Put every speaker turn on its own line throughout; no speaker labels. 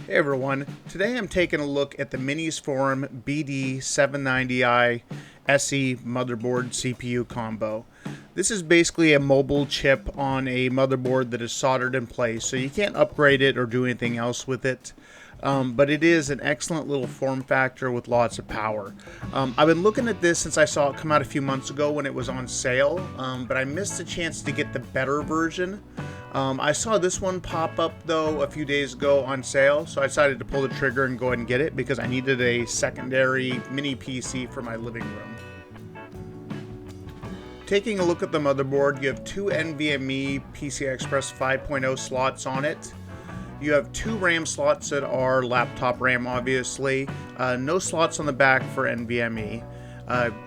Hey everyone, today I'm taking a look at the Minisforum BD790i SE motherboard CPU combo. This is basically a mobile chip on a motherboard that is soldered in place, so you can't upgrade it or do anything else with it. But it is an excellent little form factor with lots of power. I've been looking at this since I saw it come out a few months ago when it was on sale, but I missed the chance to get the better version. I saw this one pop up though a few days ago on sale, so I decided to pull the trigger and go ahead and get it because I needed a secondary mini PC for my living room. Taking a look at the motherboard, you have two NVMe PCI Express 5.0 slots on it. You have two RAM slots that are laptop RAM, obviously. No slots on the back for NVMe.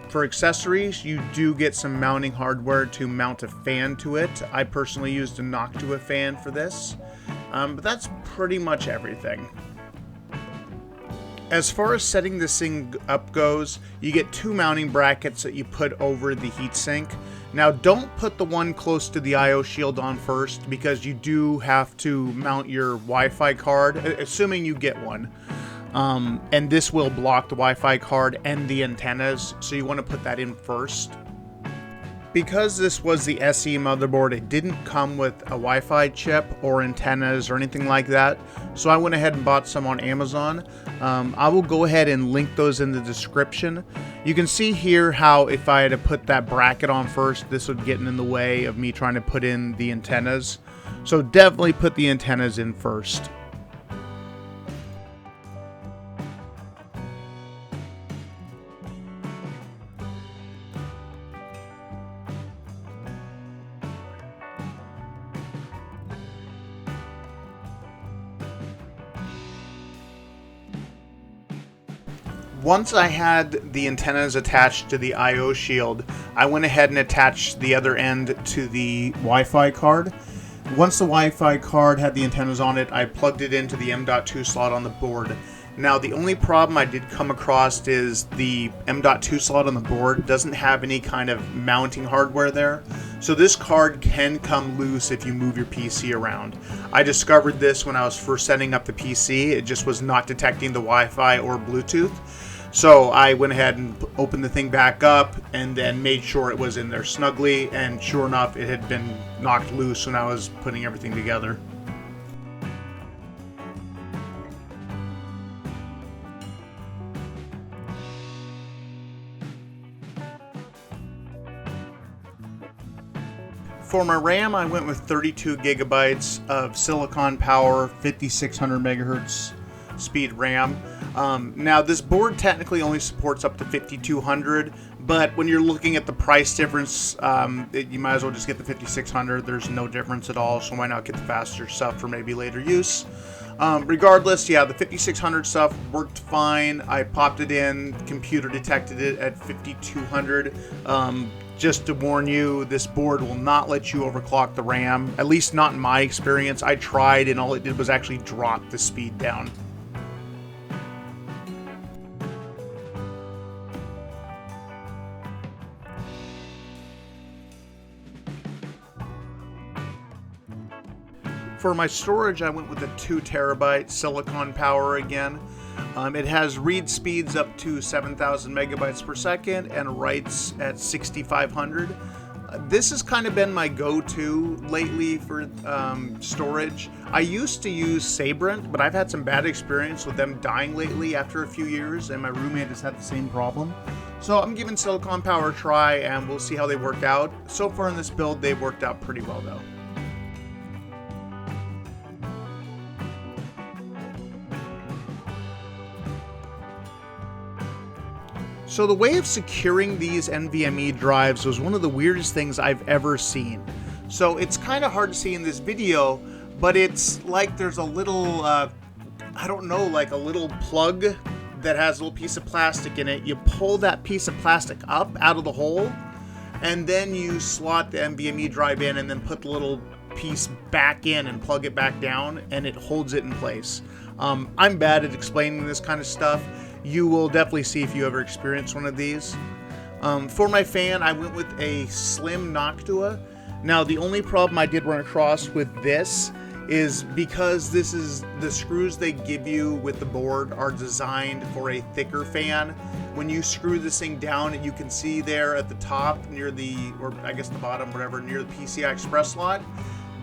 For accessories, you do get some mounting hardware to mount a fan to it. I personally used a Noctua fan for this, but that's pretty much everything. As far as setting this thing up goes, you get two mounting brackets that you put over the heatsink. Now don't put the one close to the I/O shield on first because you do have to mount your Wi-Fi card, assuming you get one. And this will block the Wi-Fi card and the antennas, so you want to put that in first. Because this was the SE motherboard, it didn't come with a Wi-Fi chip or antennas or anything like that, so I went ahead and bought some on Amazon. I will go ahead and link those in the description. You can see here how if I had to put that bracket on first, this would get in the way of me trying to put in the antennas. So definitely put the antennas in first. Once I had the antennas attached to the I/O shield, I went ahead and attached the other end to the Wi-Fi card. Once the Wi-Fi card had the antennas on it, I plugged it into the M.2 slot on the board. Now the only problem I did come across is the M.2 slot on the board doesn't have any kind of mounting hardware there. So this card can come loose if you move your PC around. I discovered this when I was first setting up the PC. It just was not detecting the Wi-Fi or Bluetooth. So I went ahead and opened the thing back up and then made sure it was in there snugly, and sure enough it had been knocked loose when I was putting everything together. For my RAM, I went with 32 gigabytes of silicon power, 5600 megahertz speed RAM. Now this board technically only supports up to 5200, but when you're looking at the price difference, you might as well just get the 5600. There's no difference at all, so why not get the faster stuff for maybe later use. Regardless, yeah, the 5600 stuff worked fine. I popped it in, computer detected it at 5200. Just to warn you, this board will not let you overclock the RAM, at least not in my experience. I tried and all it did was actually drop the speed down. For my storage, I went with a 2 terabyte silicon power again. It has read speeds up to 7,000 megabytes per second and writes at 6,500. This has kind of been my go-to lately for storage. I used to use Sabrent, but I've had some bad experience with them dying lately after a few years, and my roommate has had the same problem. So I'm giving silicon power a try, and we'll see how they work out. So far in this build, they've worked out pretty well though. So the way of securing these NVMe drives was one of the weirdest things I've ever seen. So it's kind of hard to see in this video, but it's like there's a little, I don't know, like a little plug that has a little piece of plastic in it. You pull that piece of plastic up out of the hole, and then you slot the NVMe drive in and then put the little piece back in and plug it back down, and it holds it in place. I'm bad at explaining this kind of stuff. You will definitely see if you ever experience one of these. For my fan, I went with a slim Noctua. Now, the only problem I did run across with this is because this is the screws they give you with the board are designed for a thicker fan. When you screw this thing down, you can see there at the top near the, or I guess the bottom, whatever, near the PCI Express slot,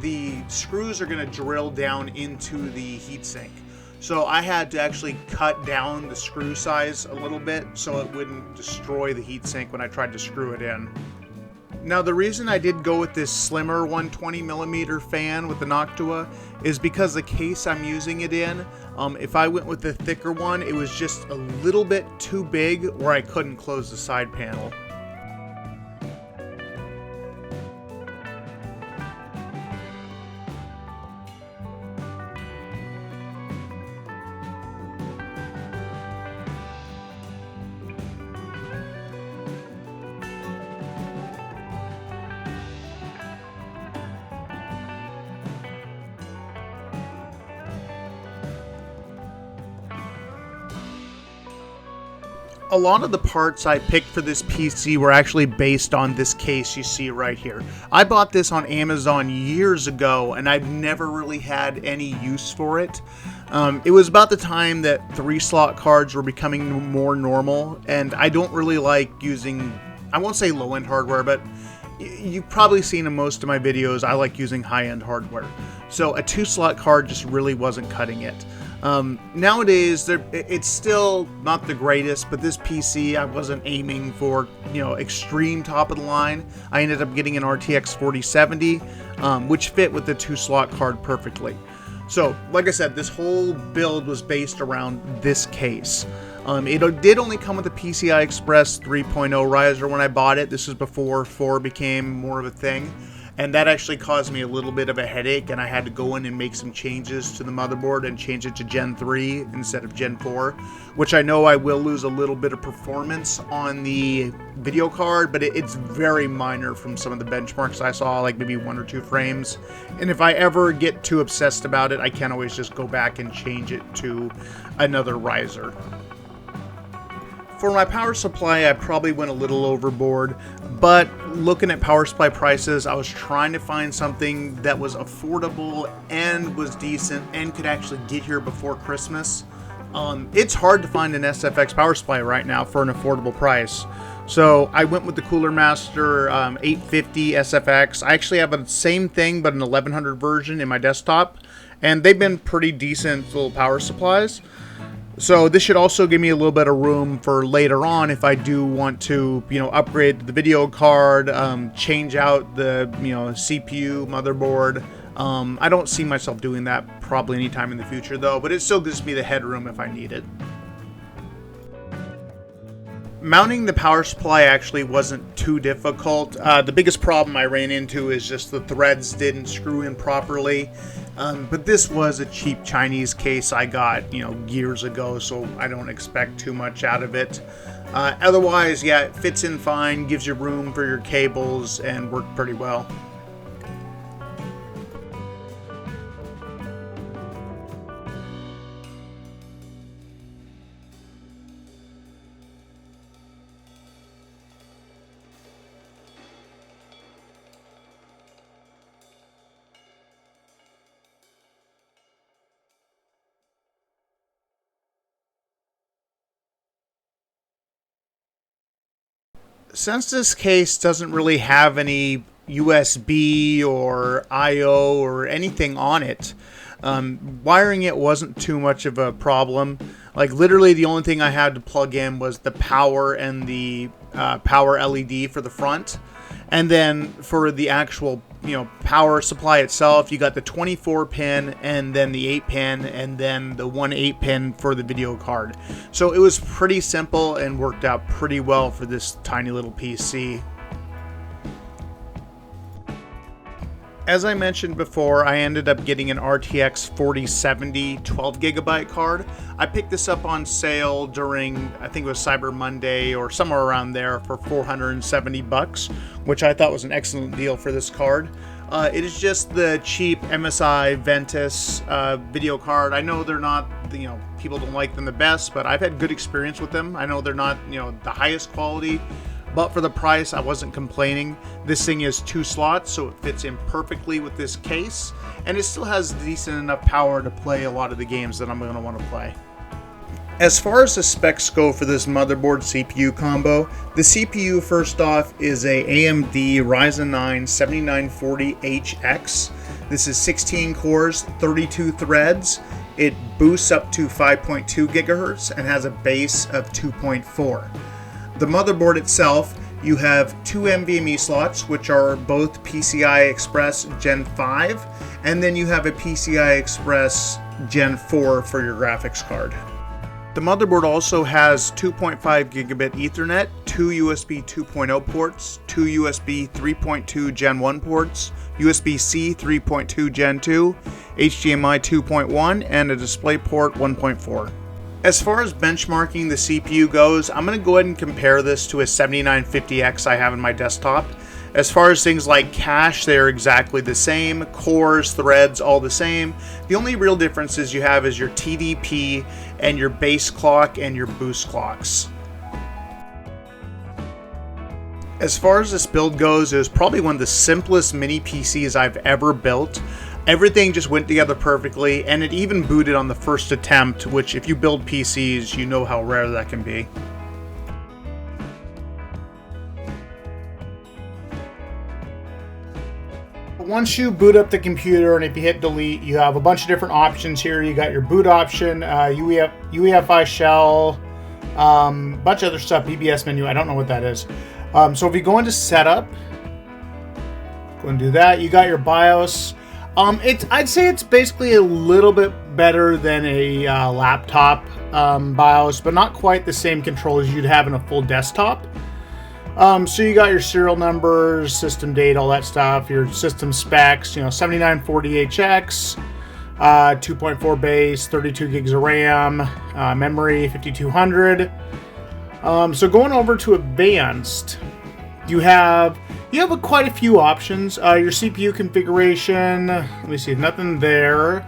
the screws are going to drill down into the heatsink. So I had to actually cut down the screw size a little bit so it wouldn't destroy the heatsink when I tried to screw it in. Now the reason I did go with this slimmer 120mm fan with the Noctua is because the case I'm using it in, if I went with the thicker one, it was just a little bit too big where I couldn't close the side panel. A lot of the parts I picked for this PC were actually based on this case you see right here. I bought this on Amazon years ago and I've never really had any use for it. It was about the time that 3-slot cards were becoming more normal, and I don't really like using, I won't say low-end hardware, but you've probably seen in most of my videos I like using high-end hardware. So a 2-slot card just really wasn't cutting it. Nowadays, it's still not the greatest, but this PC, I wasn't aiming for, extreme top of the line. I ended up getting an RTX 4070, which fit with the 2-slot card perfectly. So, like I said, this whole build was based around this case. It did only come with a PCI Express 3.0 riser when I bought it. This was before 4 became more of a thing. And that actually caused me a little bit of a headache, and I had to go in and make some changes to the motherboard and change it to Gen 3 instead of Gen 4, which I know I will lose a little bit of performance on the video card, but it's very minor from some of the benchmarks I saw, like maybe 1 or 2 frames. And if I ever get too obsessed about it, I can always just go back and change it to another riser. For my power supply, I probably went a little overboard, but looking at power supply prices, I was trying to find something that was affordable and was decent and could actually get here before Christmas. It's hard to find an SFX power supply right now for an affordable price. So I went with the Cooler Master 850 SFX. I actually have the same thing, but an 1100 version in my desktop, and they've been pretty decent little power supplies. So this should also give me a little bit of room for later on if I do want to, upgrade the video card, change out the, CPU, motherboard. I don't see myself doing that probably anytime in the future though, but it still gives me the headroom if I need it. Mounting the power supply actually wasn't too difficult. The biggest problem I ran into is just the threads didn't screw in properly. But this was a cheap Chinese case I got, years ago, so I don't expect too much out of it. Otherwise, yeah, it fits in fine, gives you room for your cables, and worked pretty well. Since this case doesn't really have any USB or I/O or anything on it, wiring it wasn't too much of a problem. Like literally the only thing I had to plug in was the power and the power LED for the front. And then for the actual, power supply itself, you got the 24 pin and then the 8 pin and then the 1 8 pin for the video card. So it was pretty simple and worked out pretty well for this tiny little PC. As I mentioned before, I ended up getting an RTX 4070 12GB card. I picked this up on sale during, I think it was Cyber Monday or somewhere around there for $470, which I thought was an excellent deal for this card. It is just the cheap MSI Ventus video card. I know they're not, people don't like them the best, but I've had good experience with them. I know they're not, the highest quality, but for the price, I wasn't complaining. This thing is 2 slots, so it fits in perfectly with this case, and it still has decent enough power to play a lot of the games that I'm going to want to play. As far as the specs go for this motherboard CPU combo, the CPU first off is a AMD Ryzen 9 7940HX. This is 16 cores, 32 threads. It boosts up to 5.2 gigahertz and has a base of 2.4. The motherboard itself, you have 2 NVMe slots, which are both PCI Express Gen 5, and then you have a PCI Express Gen 4 for your graphics card. The motherboard also has 2.5 gigabit Ethernet, 2 USB 2.0 ports, 2 USB 3.2 Gen 1 ports, USB-C 3.2 Gen 2, HDMI 2.1, and a DisplayPort 1.4. As far as benchmarking the CPU goes, I'm going to go ahead and compare this to a 7950X I have in my desktop. As far as things like cache, they're exactly the same. Cores, threads, all the same. The only real differences you have is your TDP and your base clock and your boost clocks. As far as this build goes, it was probably one of the simplest mini PCs I've ever built. Everything just went together perfectly, and it even booted on the first attempt, which if you build PCs, you know how rare that can be. Once you boot up the computer, and if you hit delete, you have a bunch of different options here. You got your boot option, UEFI shell, bunch of other stuff, BBS menu, I don't know what that is. So if you go into setup, go and do that. You got your BIOS. I'd say it's basically a little bit better than a laptop BIOS, but not quite the same controls you'd have in a full desktop. So you got your serial numbers, system date, all that stuff, your system specs, 7940HX, 2.4 base, 32 gigs of RAM, memory 5200. So going over to advanced, you have quite a few options. Your CPU configuration, let me see, nothing there.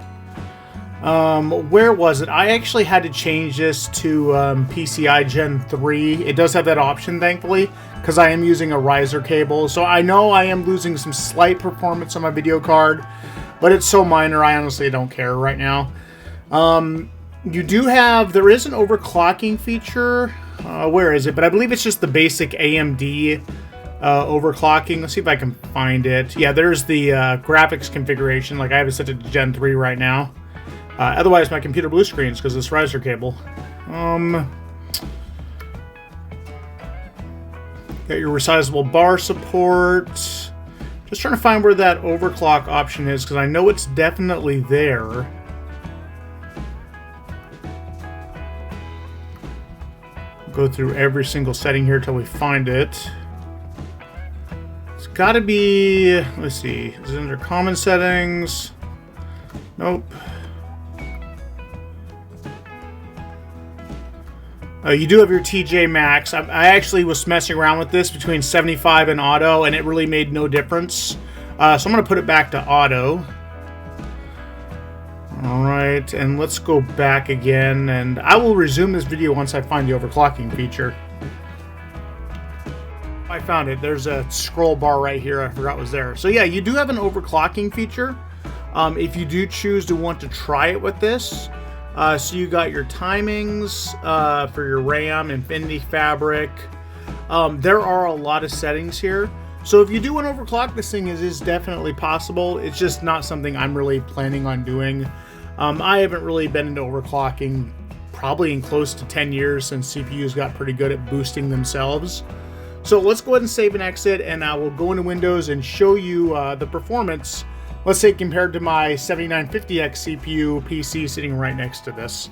Where was it? I actually had to change this to PCI Gen 3. It does have that option, thankfully, because I am using a riser cable. So I know I am losing some slight performance on my video card, but it's so minor, I honestly don't care right now. There is an overclocking feature. Where is it? But I believe it's just the basic AMD overclocking. Let's see if I can find it. Yeah, there's the graphics configuration. Like I have it set to Gen 3 right now. Otherwise, my computer blue screens because of this riser cable. Got your resizable bar support. Just trying to find where that overclock option is because I know it's definitely there. Go through every single setting here till we find it. It's got to be, let's see, is it under common settings? Nope. You do have your TJ Max. I actually was messing around with this between 75 and auto, and it really made no difference. So I'm going to put it back to auto. Alright, and let's go back again, and I will resume this video once I find the overclocking feature. I found it. There's a scroll bar right here. I forgot was there. So yeah, you do have an overclocking feature. If you do choose to want to try it with this. So you got your timings for your RAM, Infinity Fabric. There are a lot of settings here. So if you do want to overclock this thing, it is definitely possible. It's just not something I'm really planning on doing. I haven't really been into overclocking probably in close to 10 years since CPUs got pretty good at boosting themselves. So let's go ahead and save and exit, and we'll go into Windows and show you the performance, let's say compared to my 7950X CPU PC sitting right next to this.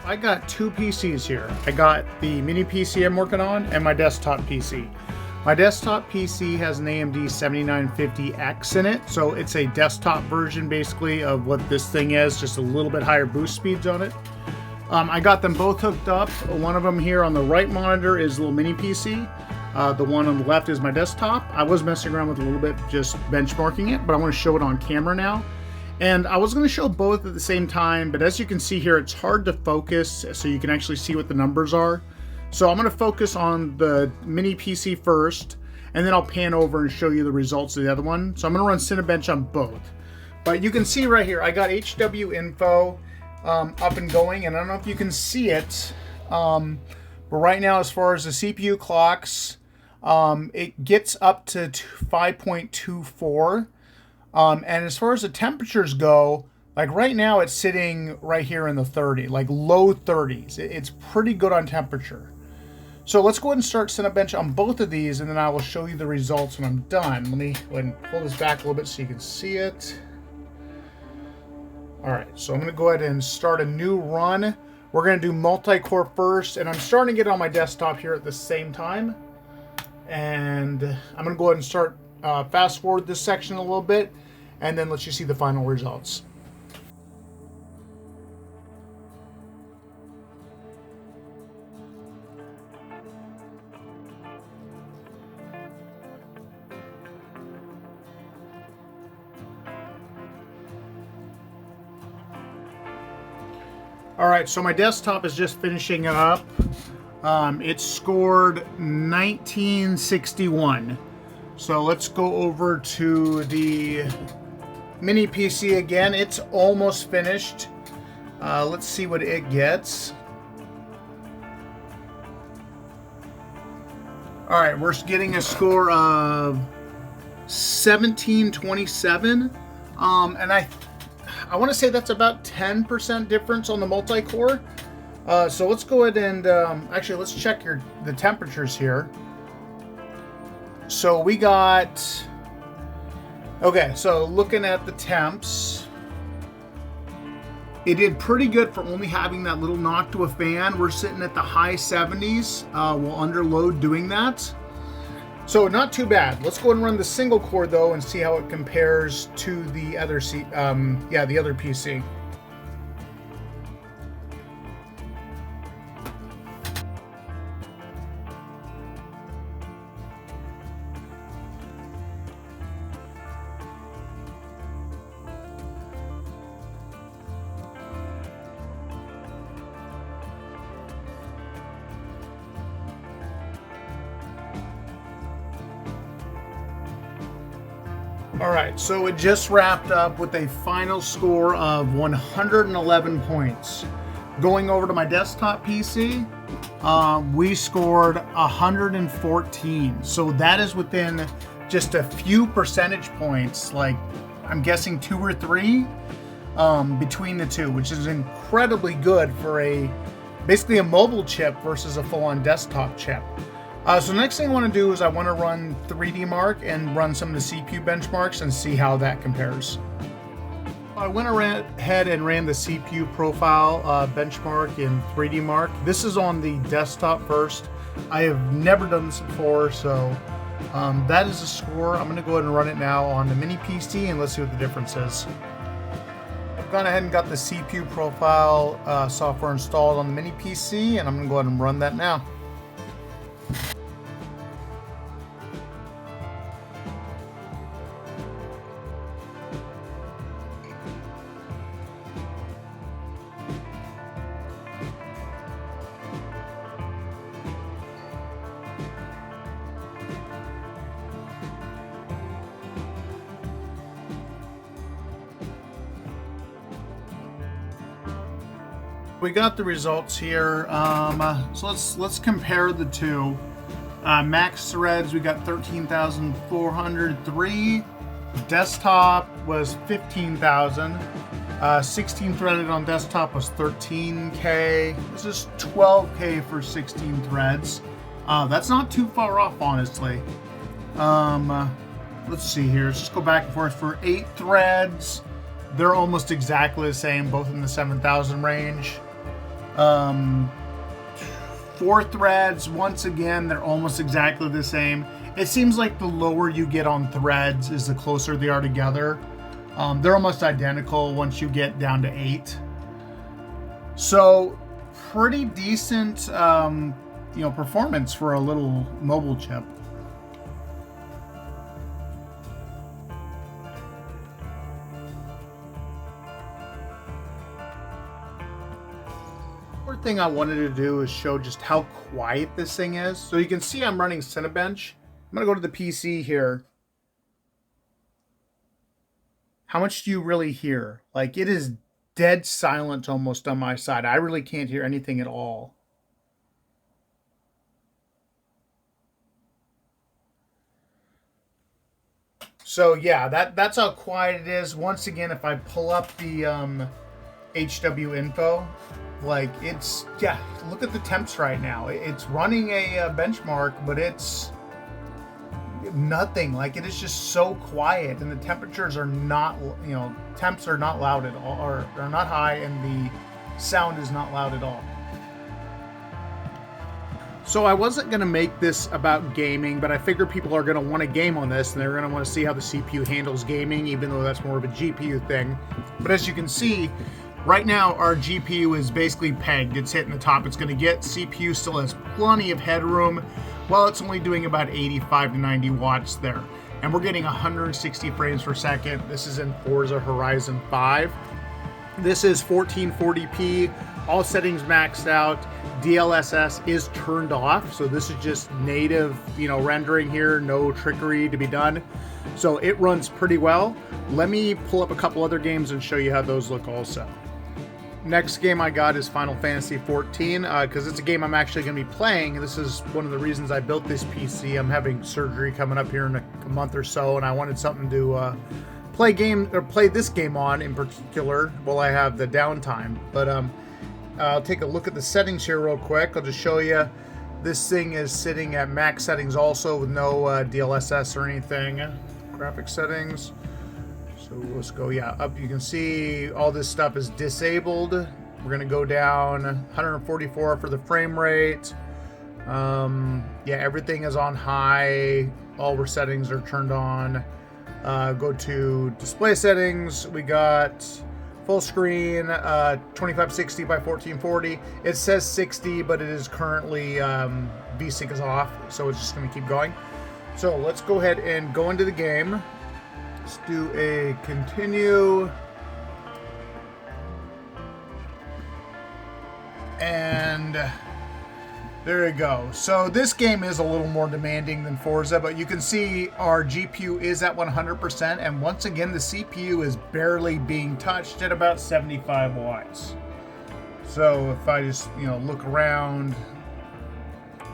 I got two PCs here. I got the mini PC I'm working on and my desktop PC. My desktop PC has an AMD 7950X in it, so it's a desktop version basically of what this thing is, just a little bit higher boost speeds on it. I got them both hooked up. One of them here on the right monitor is a little mini PC. The one on the left is my desktop. I was messing around with it a little bit, just benchmarking it, but I want to show it on camera now. And I was going to show both at the same time, but as you can see here, it's hard to focus so you can actually see what the numbers are. So I'm going to focus on the mini PC first, and then I'll pan over and show you the results of the other one. So I'm going to run Cinebench on both. But you can see right here, I got HW info up and going, and I don't know if you can see it, but right now as far as the CPU clocks, it gets up to 5.24, and as far as the temperatures go, like right now it's sitting right here in the 30, like low 30s. It's pretty good on temperature. So let's go ahead and start Cinebench on both of these, and then I will show you the results when I'm done. Let me go ahead and pull this back a little bit so you can see it. All right, so I'm going to go ahead and start a new run. We're going to do multi-core first, and I'm starting to get it on my desktop here at the same time. And I'm going to go ahead and start fast forward this section a little bit, and then let you see the final results. All right, so my desktop is just finishing up. It scored 1961. So let's go over to the mini PC again. It's almost finished. Let's see what it gets. All right, we're getting a score of 1727. And I want to say that's about 10% difference on the multi-core. So let's go ahead and actually let's check the temperatures here. So we got, okay, so looking at the temps, it did pretty good for only having that little knock to a fan. We're sitting at the high 70s. We'll underload doing that. So not too bad. Let's go ahead and run the single core though and see how it compares to the other the other PC. All right, so it just wrapped up with a final score of 111 points. Going over to my desktop PC, we scored 114. So that is within just a few percentage points, like I'm guessing 2 or 3 between the two, which is incredibly good for basically a mobile chip versus a full-on desktop chip. So the next thing I want to do is I want to run 3D Mark and run some of the CPU benchmarks and see how that compares. I went ahead and ran the CPU profile benchmark in 3D Mark. This is on the desktop first. I have never done this before, so that is the score. I'm going to go ahead and run it now on the mini PC and let's see what the difference is. I've gone ahead and got the CPU profile software installed on the mini PC, and I'm going to go ahead and run that now. We got the results here. So let's compare the two. Max threads, we got 13,403. Desktop was 15,000. 16 threaded on desktop was 13K. This is 12K for 16 threads. That's not too far off, honestly. Let's see here. Let's just go back and forth for 8 threads. They're almost exactly the same, both in the 7,000 range. 4 threads, once again, they're almost exactly the same. It seems like the lower you get on threads is the closer they are together. They're almost identical once you get down to 8. So pretty decent, performance for a little mobile chip. One thing I wanted to do is show just how quiet this thing is. So you can see I'm running Cinebench. I'm going to go to the PC here. How much do you really hear? Like, it is dead silent almost on my side. I really can't hear anything at all. So yeah, that's how quiet it is. Once again, if I pull up the HW info, like it's, yeah, look at the temps right now. It's running a benchmark, but it's nothing. Like, it is just so quiet, and the temperatures are not, temps are not loud at all, or are not high, and the sound is not loud at all. So I wasn't going to make this about gaming, but I figure people are going to want to game on this, and they're going to want to see how the CPU handles gaming, even though that's more of a GPU thing. But as you can see, right now our GPU is basically pegged. It's hitting the top it's going to get. CPU still has plenty of headroom. Well, it's only doing about 85 to 90 watts there. And we're getting 160 frames per second. This is in Forza Horizon 5. This is 1440p, all settings maxed out. DLSS is turned off, so this is just native, rendering here, no trickery to be done. So it runs pretty well. Let me pull up a couple other games and show you how those look also. Next game I got is Final Fantasy XIV, because it's a game I'm actually going to be playing. This is one of the reasons I built this PC. I'm having surgery coming up here in a month or so, and I wanted something to play this game on in particular while I have the downtime. But I'll take a look at the settings here real quick. I'll just show you. This thing is sitting at max settings also with no DLSS or anything. Graphic settings. So let's go, up. You can see all this stuff is disabled. We're going to go down 144 for the frame rate. Everything is on high. All our settings are turned on. Go to display settings. We got full screen, 2560 by 1440. It says 60, but it is currently VSync is off, so it's just going to keep going. So let's go ahead and go into the game. Let's do a continue. And there we go. So this game is a little more demanding than Forza, but you can see our GPU is at 100%, and once again the CPU is barely being touched at about 75 watts. So if I just, look around,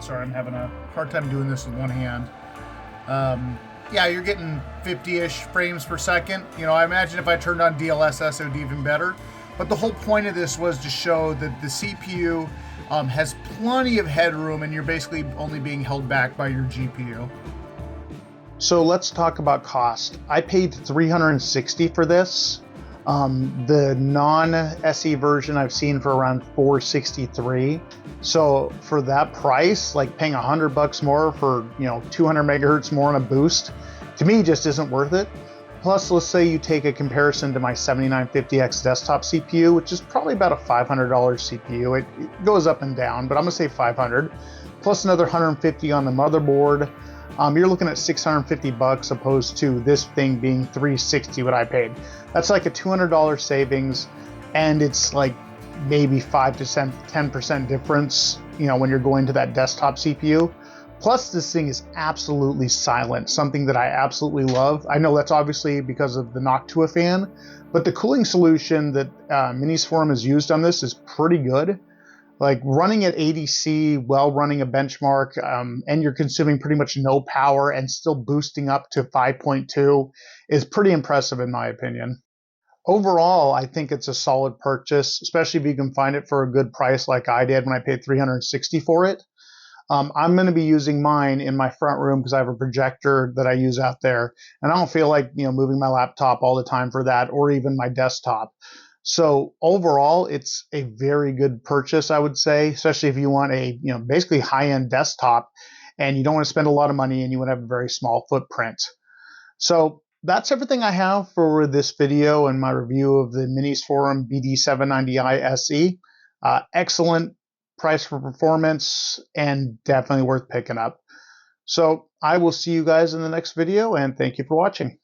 sorry, I'm having a hard time doing this with one hand. You're getting 50-ish frames per second. I imagine if I turned on DLSS, it would be even better. But the whole point of this was to show that the CPU has plenty of headroom, and you're basically only being held back by your GPU. So let's talk about cost. I paid $360 for this. The non-SE version I've seen for around $463. So for that price, like paying $100 more for 200 megahertz more on a boost, to me just isn't worth it. Plus, let's say you take a comparison to my 7950X desktop CPU, which is probably about a $500 CPU. It goes up and down, but I'm gonna say 500. Plus another 150 on the motherboard. You're looking at $650 opposed to this thing being $360 what I paid. That's like a $200 savings, and it's like maybe 5 to 10% difference, when you're going to that desktop CPU. Plus, this thing is absolutely silent, something that I absolutely love. I know that's obviously because of the Noctua fan, but the cooling solution that Minisforum has used on this is pretty good. Like running at ADC while running a benchmark, and you're consuming pretty much no power and still boosting up to 5.2 is pretty impressive in my opinion. Overall, I think it's a solid purchase, especially if you can find it for a good price like I did when I paid $360 for it. I'm going to be using mine in my front room because I have a projector that I use out there, and I don't feel like moving my laptop all the time for that, or even my desktop. So overall, it's a very good purchase, I would say, especially if you want a basically high-end desktop, and you don't want to spend a lot of money, and you want to have a very small footprint. So that's everything I have for this video and my review of the Minisforum BD790i SE. Excellent price for performance, and definitely worth picking up. So I will see you guys in the next video, and thank you for watching.